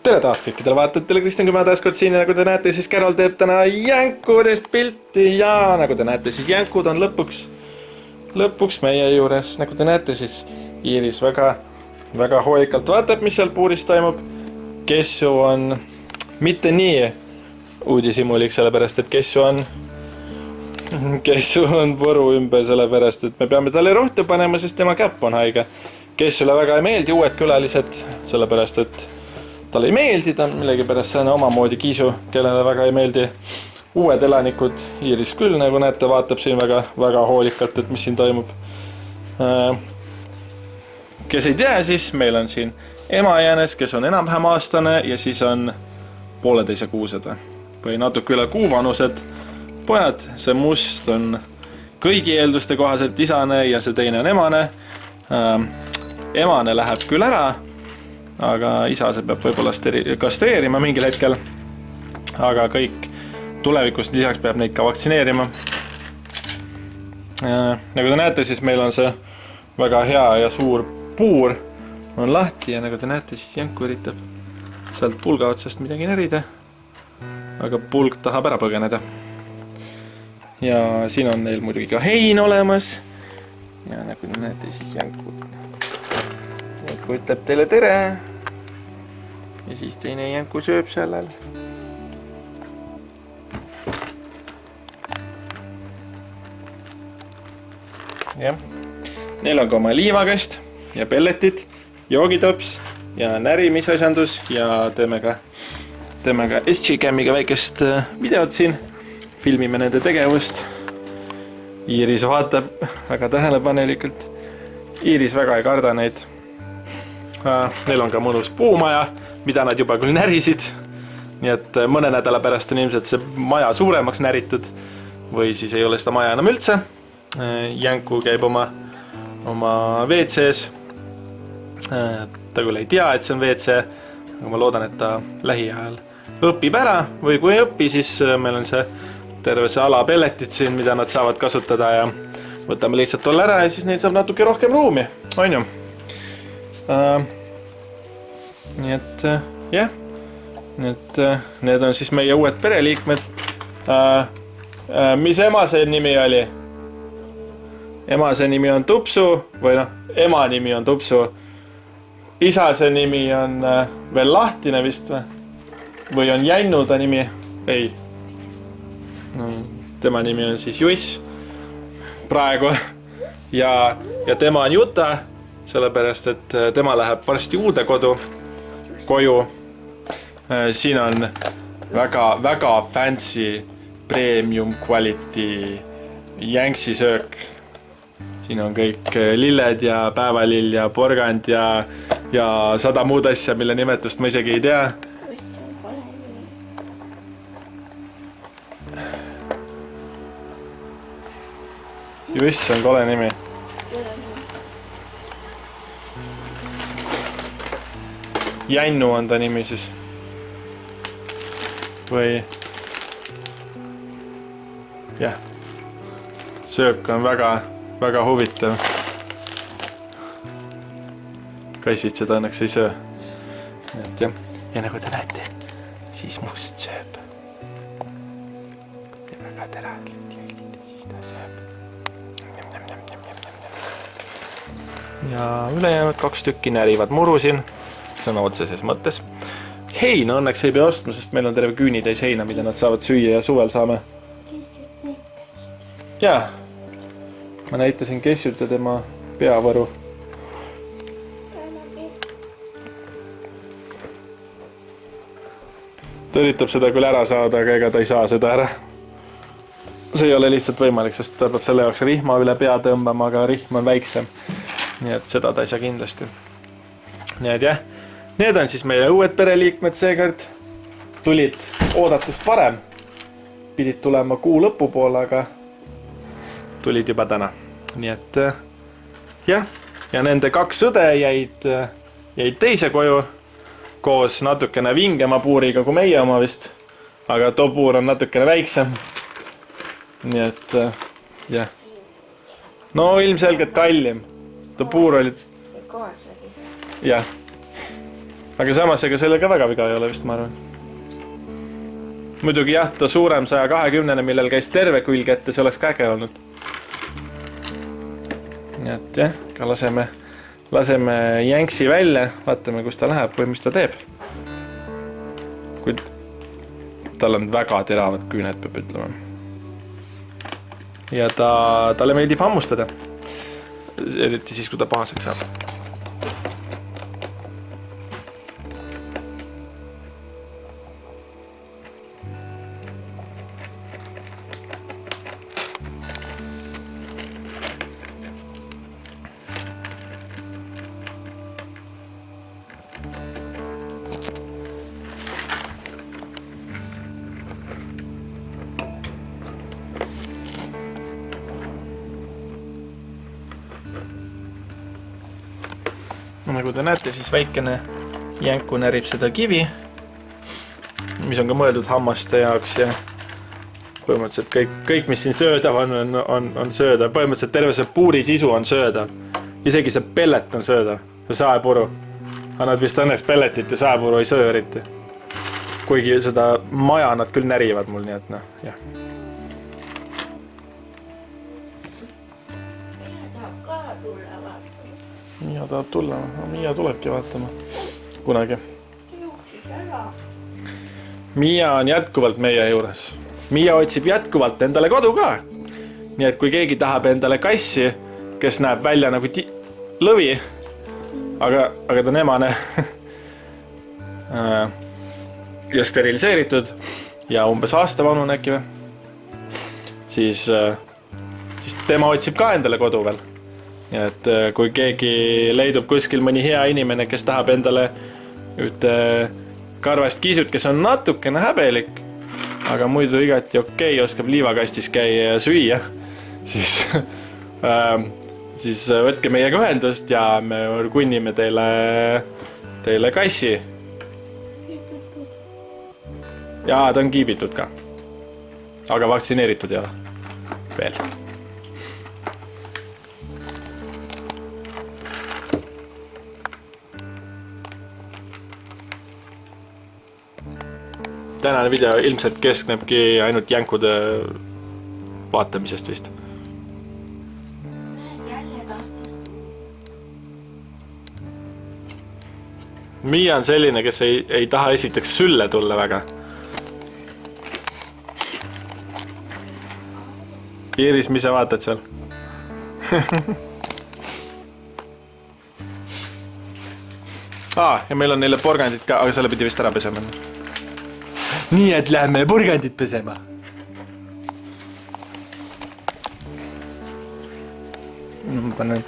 Tere taas kõikidele vaatajatele, Kristjan Küma taas kord siin ja nagu te näete, siis Carol teeb täna jänkudest pilti ja nagu te näete, siis jänkud on lõpuks meie juures. Nagu te näete, siis Iiris väga hoolikalt vaatab, mis seal puuris toimub. Kessu on mitte nii uudishimulik, sellepärast et Kessu on võru ümber, sellepärast et me peame talle rohtu panema, sest tema käpp on haige. Kessule väga ei meeldi uued külalised, sellepärast et talle ei meeldi, ta on millegipärast see on omamoodi kiisu, kellele väga ei meeldi uued elanikud. Iiris küll, nagu näete, vaatab siin väga hoolikalt, et mis siin toimub. Kes ei tea, siis meil on siin emajäänes, kes on enam-vähem aastane ja siis on 1,5 kuused või natuke üle kuu vanused pojad. See must on kõigi eelduste kohaselt isane ja see teine on emane. Emane läheb küll ära, aga isa see peab võib-olla kastreerima mingil hetkel. Aga kõik tulevikus lisaks peab neid ka vaktsineerima. Nagu te näete, siis meil on see väga hea ja suur puur on lahti ja nagu te näete, siis jänku üritab sealt pulga otsast midagi närida. Aga pulg tahab ära põgeneda. Ja siin on neil muidugi ka hein olemas. Ja nagu te näete, siis jänku ütleb teile tere. Ja siis teine jänku sööb sellel. Jah. Neil on ka oma liivakast ja pelletid, joogitops ja närimisasjandus ja teeme ka SG-Camiga väikest videot siin. Filmime nende tegevust. Iiris vaatab väga tähelepanelikult. Iiris väga ei karda neid. Neil on ka mõnus puumaja, mida nad juba küll närisid. Nii et mõne nädala pärast on ilmselt see maja suuremaks näritud või siis ei ole seda maja enam üldse. Jänku käib oma WC-s. Ta küll ei tea, et see on WC, aga ma loodan, et ta lähiajal õpib ära või kui ei õpi, siis meil on see terve see ala pelletid siin, mida nad saavad kasutada ja võtame lihtsalt tolle ära ja siis neil saab natuke rohkem ruumi, on ju? Nii et jah, need on siis meie uued pereliikmed. Mis ema see nimi oli? Ema see nimi on Tupsu või ema nimi on Tupsu. Isa see nimi on veel lahtine vist või on Jännu ta nimi? Ei. Tema nimi on siis Juss praegu ja tema on Juta, sellepärast et tema läheb varsti uude koju. Siin on väga fancy premium quality jänksi söök. Siin on kõik lilled ja päevalill ja porgand ja 100 muud asja, mille nimetust ma isegi ei tea. Juss on kole nimi. Jännu on ta nimi siis. Või jah. Söök on väga huvitav. Kassid seda õnneks ei söö. Ja nagu te näete, siis must sööb. Ja väga teradlik jälgida, siis ta sööb. Ja ülejäänud 2 tükki närivad muru siin, sõna otseses mõttes. Heina õnneks ei pea ostma, sest meil on terve küünitäis heina, mille nad saavad süüa ja suvel saame. Jaa, ma näitasin Kessut ja tema peavõru. Ta üritab seda küll ära saada, aga ega ta ei saa seda ära. See ei ole lihtsalt võimalik, sest ta peab selle jaoks rihma üle pea tõmbama, aga rihm on väiksem. Nii et seda ta ei saa kindlasti. Nii et jah, need on siis meie uued pereliikmed seekord. Tulid oodatust varem. Pidid tulema kuu lõpu poole, aga tulid juba täna. Nii et jah, ja nende 2 õde jäid teise koju koos natukene vingema puuriga kui meie oma vist. Aga too puur on natukene väiksem. Nii et jah. No ilmselgelt kallim. Too puur oli... See kohas oli. Jah. aga samas ega selle ka väga viga ei ole vist, ma arvan. Muidugi jah, ta suurem 120, millel käis terve külg ette, see oleks ka äge olnud. Nii et jah, ka laseme jänksi välja, vaatame, kus ta läheb või mis ta teeb. Kuid tal on väga teravad küüned, peab ütlema. Ja talle meeldib hammustada. Eriti siis, kui ta pahaseks saab. Nagu te näete, siis väikene jänku närib seda kivi, mis on ka mõeldud hammaste jaoks ja põhimõtteliselt kõik mis siin söödav on söödav. Põhimõtteliselt terve see puuri sisu on söödav. Isegi see pellet on söödav, see saepuru. Aga nad vist õnneks pelletit ja saepuru ei söö eriti. Kuigi seda maja nad küll närivad mul, nii et noh, jah. Miia tahab tulla, Miia tulebki vaatama kunagi. Miia on jätkuvalt meie juures. Miia otsib jätkuvalt endale kodu ka. Nii et kui keegi tahab endale kassi, kes näeb välja nagu lõvi, aga ta on emane ja steriliseeritud ja umbes aastavanune äkki või, siis tema otsib ka endale kodu veel. Ja et kui keegi leidub kuskil mõni hea inimene, kes tahab endale ühte karvast kiisut, kes on natukene häbelik, aga muidu igati okei, oskab liivakastis käia ja süüa, siis võtke meiega ühendust ja me kunnime teile kassi. Ja ta on kiibitud ka, aga vaktsineeritud ei ole veel. Tänane video ilmselt kesknebki ainult jänkude vaatamisest vist. Miia on selline, kes ei taha esiteks sülle tulla väga. Iiris, mis sa vaatad seal? Ja meil on neile porgandid ka, aga selle pidi vist ära pesema. Nii et lähme porgandid pesema. Ma panen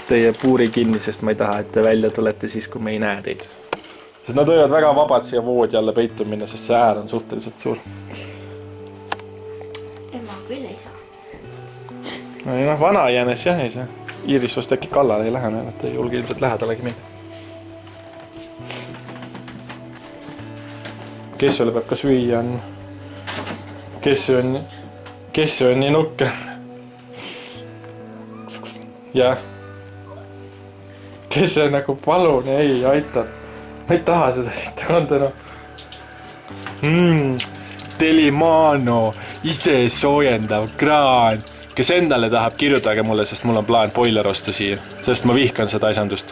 teie puuri kinni, sest ma ei taha, et te välja tulete siis, kui me ei näe teid. Sest nad võivad väga vabalt siia voodi alla peitu minna, sest see äär on suhteliselt suur. Ema küll ei saa. No, vana jäänes jah ei saa. Iiris vast äkki kallale ei lähe, et ei julge ilmselt lähedalegi minna. Kes sulle peab ka süüa on? Kes on nii nukke? Jah. Kes on nagu palun, ei aita. Ma ei taha seda siit kanda. Delimano, ise soojendav kraan. Kes endale tahab, kirjutage mulle, sest mul on plaan boiler osta siia. Sest ma vihkan seda asjandust.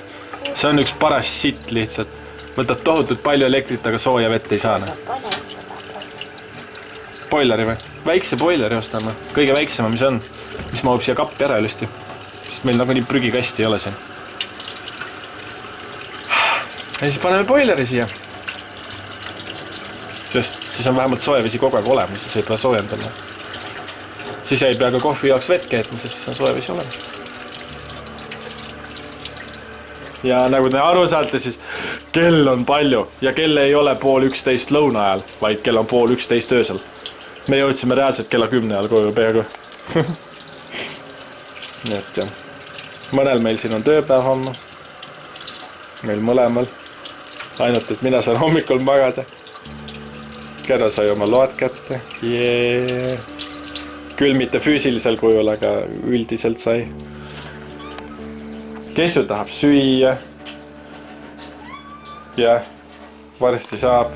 See on üks paras sitt lihtsalt. Võtab tohutult palju elektrit, aga sooja vett ei saa. Boileri või? Väikse boileri ostame. Kõige väiksema, mis on. Mis mahub siia kappi ära ilusti. Sest meil nagu nii prügikasti ei ole siin. Ja siis paneme boileri siia. Sest siis on vähemalt soojavesi kogu aeg olemas, siis ei pea soojendama. Siis ei pea ka kohvi jaoks vett keetma, siis on soojavesi olemas. Ja nagu te aru saate, siis kell on palju ja kell ei ole 10:30 lõuna ajal, vaid kell on 10:30 öösel. Me jõudsime reaalselt kella 10 ajal koju peaaegu. Nii et jah. Mõnel meil siin on tööpäev homme. Meil mõlemal. Ainult, et mina saan hommikul magada. Kerro sai oma load kätte. Küll mitte füüsilisel kujul, aga üldiselt sai. Kes ju tahab süüa. Jah, varsti saab,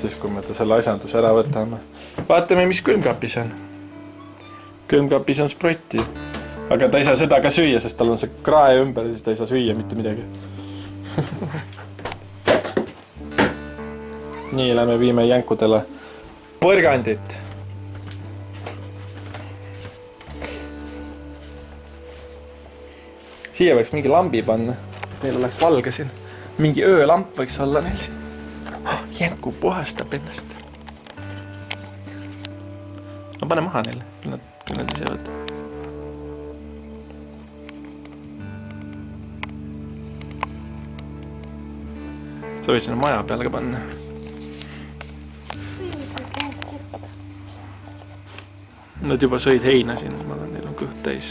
siis kui me ta selle asjanduse ära võtame. Vaatame, mis külmkapis on. Külmkapis on sprotti. Aga ta ei saa seda ka süüa, sest tal on see krae ümber, siis ta ei saa süüa mitte midagi. Nii, lähme viime jänkudele põrgandit. Siia võiks mingi lambi panna. Neil oleks valge siin. Mingi öölamp võiks olla neil siin. Jänku puhastab ennast. No pane maha neile. Küll nad ise võtta. Soovid sinna maja peale ka panna. Nad juba sõid heina siin. Ma arvan, neil on kõht täis.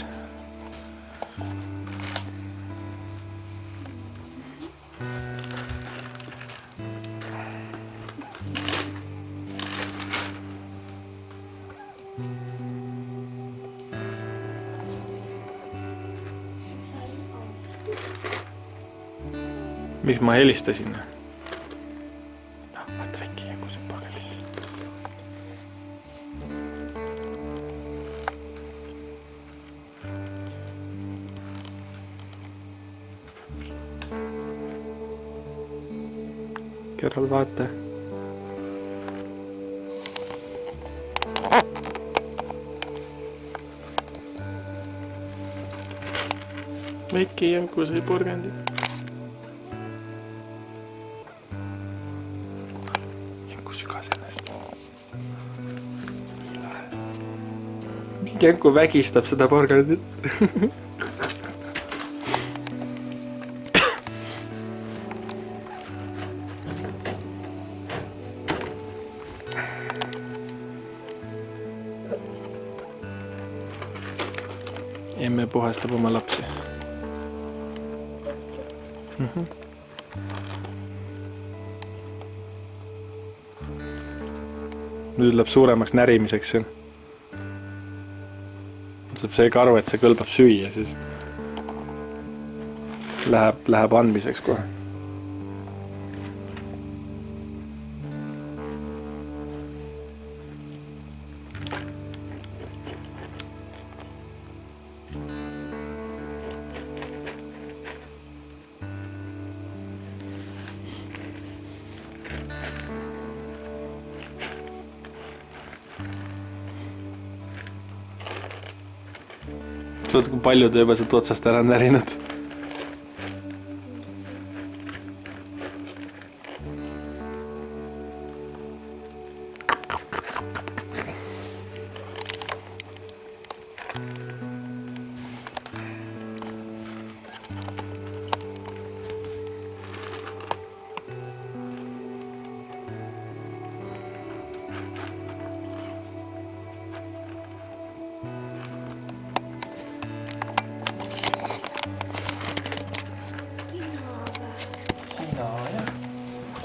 Miks ma helistasin? Vaata väike jängu see pageli. Kerral vaata. Väike jängu sai porgandi. Jänku vägistab seda porgandit. Emme puhastab oma lapsi. Nüüd läheb suuremaks närimiseks siin. Saab see ka aru, et see kõlbab süüa, siis läheb andmiseks kohe. Saad, kui palju ta juba sealt otsast ära närinud.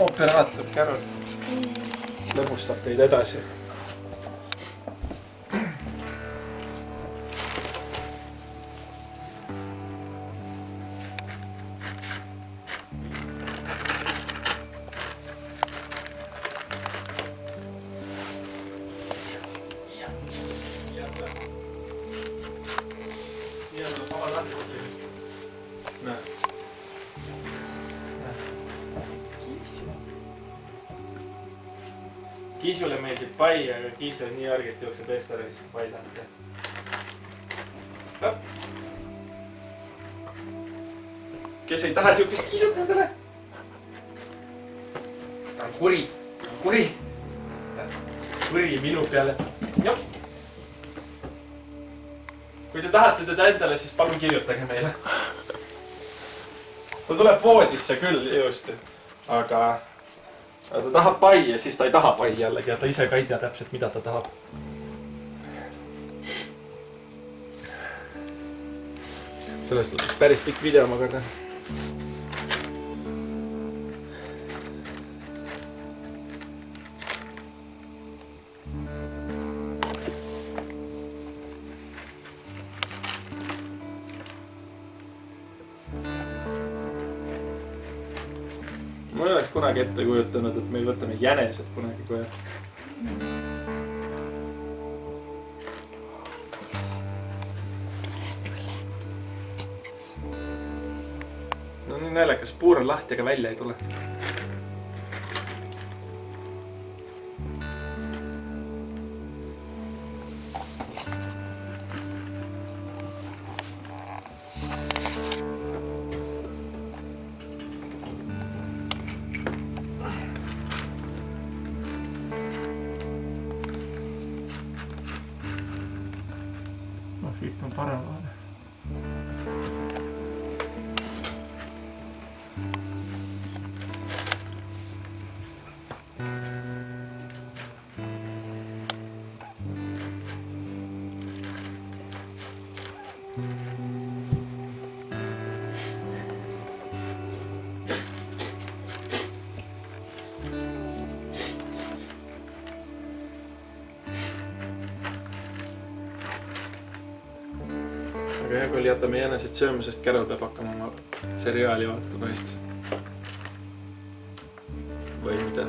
Operaator Carol lõbustab teid edasi. Kiisule meeldib pai, aga Kiisu on nii argelt jookseb eestale, siis pai tahab. Kes ei taha siukest Kiisut endale? Ta on kuri. Kuri. Kuri minu peale. Jop. Kui te tahate teda endale, siis palun kirjutage meile. Ta tuleb voodisse küll just, aga ta tahab pai ja siis ta ei taha pai jällegi ja ta ise ka ei tea täpselt, mida ta tahab. Sellest on päris pikk video ma kardan. ma ei oleks kunagi ette kujutanud, et meil võtame jänesed kunagi koju. No nii naljakas, puur on lahti, aga välja ei tule. Siit on parem vaade. Aga hea küll jätame jänesed sööma, sest Carol peab hakkama oma seriaali vaatama vist. Või mida?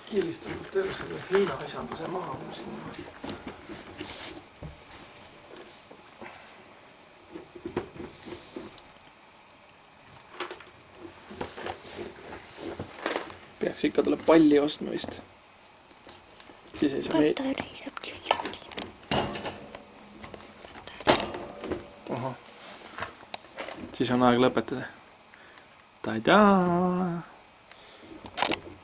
Hiilistanud terve selle heinaisanduse maha mul siin. Peaks ikka tuleb palli ostma vist. Siis ei saa Ahah. Siis on aeg lõpetada. Tadaa!